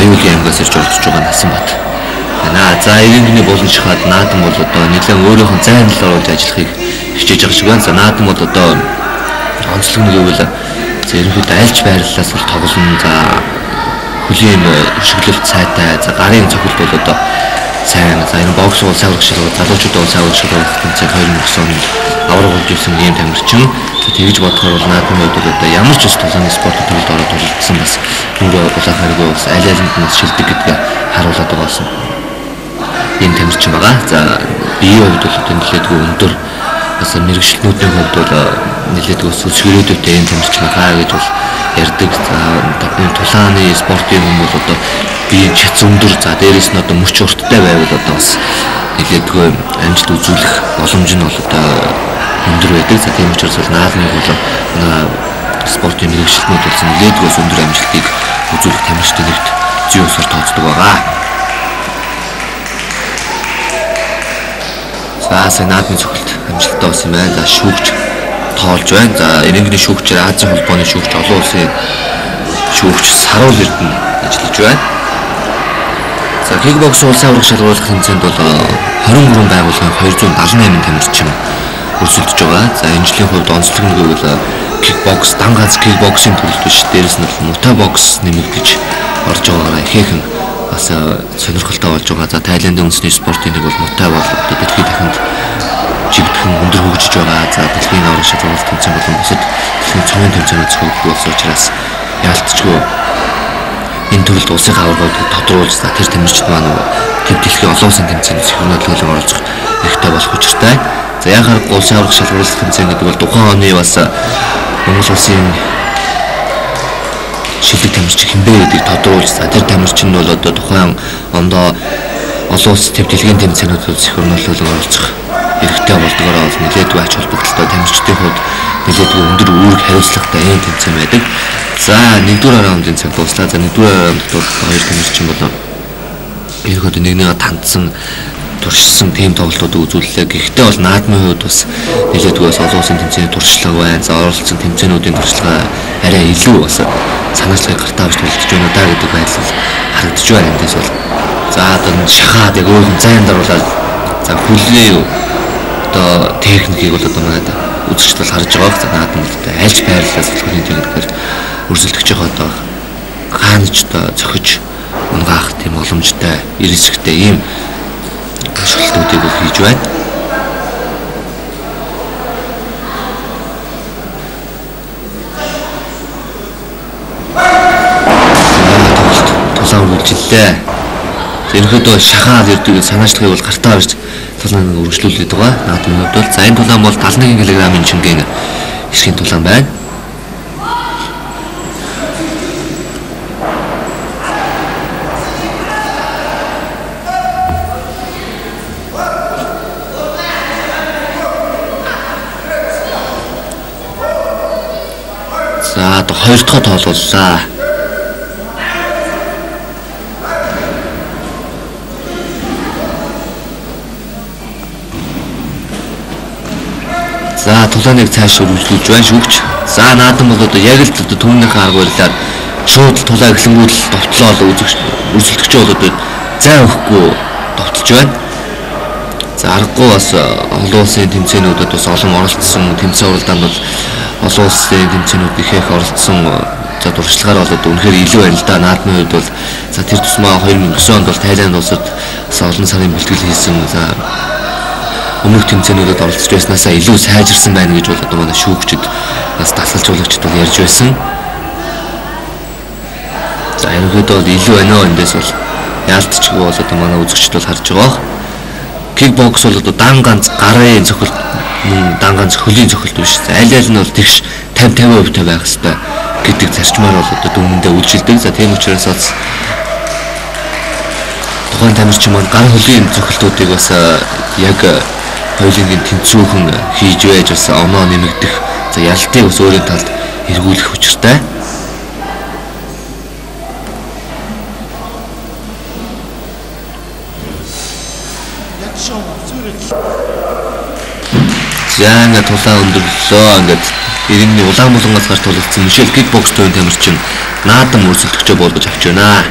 аюулын аймгаас ирж оролцож байгаа Насанбат. За иргэний боломжхад наадам бол одоо нэлээд өөрийнх нь зайн л оруулж ажиллахыг хичээж байгаа шиг байна. За наадам бол одоо онцлог нэг үйл за ерөнхийдөө альж байрлалаас бол тоглоно. За хөлийн өшөглөлт сайтай. За гарын цохилт бол одоо сайн. За энэ бокс бол сайн урагшлал, залуучууд бол сайн урагшлал тэмцээн 2009 онд авраг болж ирсэн ийм тамирчин. Тэгж бодохоор бол наадмын хувьд одоо ямар ч ус тулааны спортын төвд ороод оролцсон бас өөрөө улаахааргүй бас аль алинд нь шилдэг гэдгээ харуулдаг болсон. Ийм тамирчин байгаа. За биеийн хувьд бол одоо нэлээдгүй өндөр бас мэрэгчлэнүүдийн хувьд бол нэлээдгүй сүлжгэрээдтэй ийм тамирчин байгаа гэж бол ярьдаг. За энэ тулааны спортын юм бол одоо бие чац өндөр. За дээрээс нь одоо мөч урттай байвал одоо бас нэлээдгүй амжилт үзүүлэх боломж нь бол одоо өндөр байдаг. За тийм учраас бол наадмын бол спортын мэрэгчлэнүүд болсон нэлээдгүй өндөр амжилтыг үзүүлэх тамирчдын нэгт зүй усаар тооцдог байгаа. За наадмын цохилт амжилттай болсон юм байна. За шүүгч тоолж байна. За иргэний шүүгчээр Азийн холбооны шүүгч, олон улсын шүүгч Саруул Эрдэнэ ажиллаж байна. За кикбокс улсын авраг шалгуулах тэмцээнд бол 23 байгууллагын 278 тамирчин өрсөлдөж байгаа. За энэ жилийн хувьд онцлог нэг бол кикбокс, дан ганц кикбоксийн төрөл биш. Дээрээс нь мутай бокс нэмэгдэж орж байгаагаа ихээхэн бас сонирхолтой болж байгаа. За Тайландын үндэсний спортын нэг бол мутай бол одоо дэлхийн дахинд жигдхэн өндөр хөгжиж байгаа. За дэлхийн авраг шалгуулалт тэмцээн болон бусад дэлхийн цомын тэмцээнүүд зөвхөн болсон учраас яалтчгүй энэ төрөлд улсын аваргууд тодруулж за тэр тамирчид маань төв дэлхийн олон улсын тэмцээнд сэргүүнэлэн оролцох хэрэгтэй болох учиртай. За яхаар улсын авраг шалгуулалт тэмцээн гэдэг бол тухайн оны бас Монгол улсын шилдэг тамирчин хэмбэ гэдгийг тодруулж за тэр тамирчин нь бол одоо тухайн ондоо олон улс төв дэлхийн тэмцээнүүдэд сэргүүнэлэн оролцох хэрэгтэй болдгоороо нэлээдгүй ач холбогдолтой тамирчдын хувьд нэлээдгүй өндөр үүрэг хариуцлагатай ийм тэмцээн байдаг. За 1-р раундын цаг дуслаа. За 1-р раунд бол хоёр тамирчин болоо ерөөд нэгнийгээ тандсан туршсан тийм тоглолтууд үзүүллээ. Гэхдээ бол наадмын хувьд бас нэлээдгүй бас олон улсын тэмцээний туршлага байна. За оролцсон тэмцээнүүдийн туршлага арай илүү бас санаачлагыг гартаа авч төлөвлөж байна даа гэдэг байдал харагдаж байна эндээс бол. За одоо шахаад яг өөр зайн даруулаад за хүлээ одоо техникийг бол одоо манайд үзэгчд бол харж байгаа. За наадмын альж байрлалаас хөлийн техникээр өрсөлдөгч байгаа одоо хаанч одоо зохиж унгаах тийм боломжтой эрсэгтэй ийм шалтгаануудыг бол хийж байна. Тулаан үйлчлээ. Ерөнхийдөө шахаад ирдэг санаачлагыг бол гартаа авч тулааныг өргөжлүүлээд байгаа. Наадмын хувьд бол за энэ тулаан бол 71 кг-ын шингийн эсхийн тулаан байна. За одоо хоёр дахь тоолууллаа. За тулааныг цааш өргөжлүүлж байна шүүгч. За наадам бол одоо яг л одоо түүнийхээ арга барилаар шууд тулаа эхлэнгүүт довтлоо өрсөлдөгч бол одоо зай өгөхгүй довтлж байна. За аргагүй бас олон улсын тэмцээнүүдэд бас олон оролцсон тэмцээн уралдаанд бол олон улсын тэмцээнүүд ихэх оролцсон за туршлагаар бол одоо үнэхээр илүү байна л да. Наадмын үед бол за тэр тусмаа 2009 онд бол Тайланд улсад бас олон сарын бэлтгэл хийсэн за өмнөх тэмцээнүүдэд оролцож байснаасаа илүү сайжирсан байна гэж бол одоо манай шүүгчид бас дасгалжуулагчид бол ярьж байсан. За ерөнхийдөө бол илүү байна эндээс бол яалтчгүй бол одоо манай үзэгчид бол харж байгаа. Кикбокс бол одоо дан ганц гарын цохилт дан ганц хөлийн цохилт биш. Аль аль нь бол тэгш 50-50% байх хэрэгтэй гэдэг зарчмаар бол одоо дүнэндээ үйлчилдэг. За тийм учраас бас тухайн тамирчин маань гар хөлийн цохилтуудыг бас яг хоёулынгийн тэнцвүүхэн хийж байж бас оноо нэмэгдэх за ялтыг бас өөрийн талд эргүүлэх учиртай. За ингээд тулаан өндөрлөө ингээд иргэний улаан булангаас гарч тулагдсан Мишель кикбокс төвийн тамирчин наадам өрсөлдөгчөө болгож авч байна.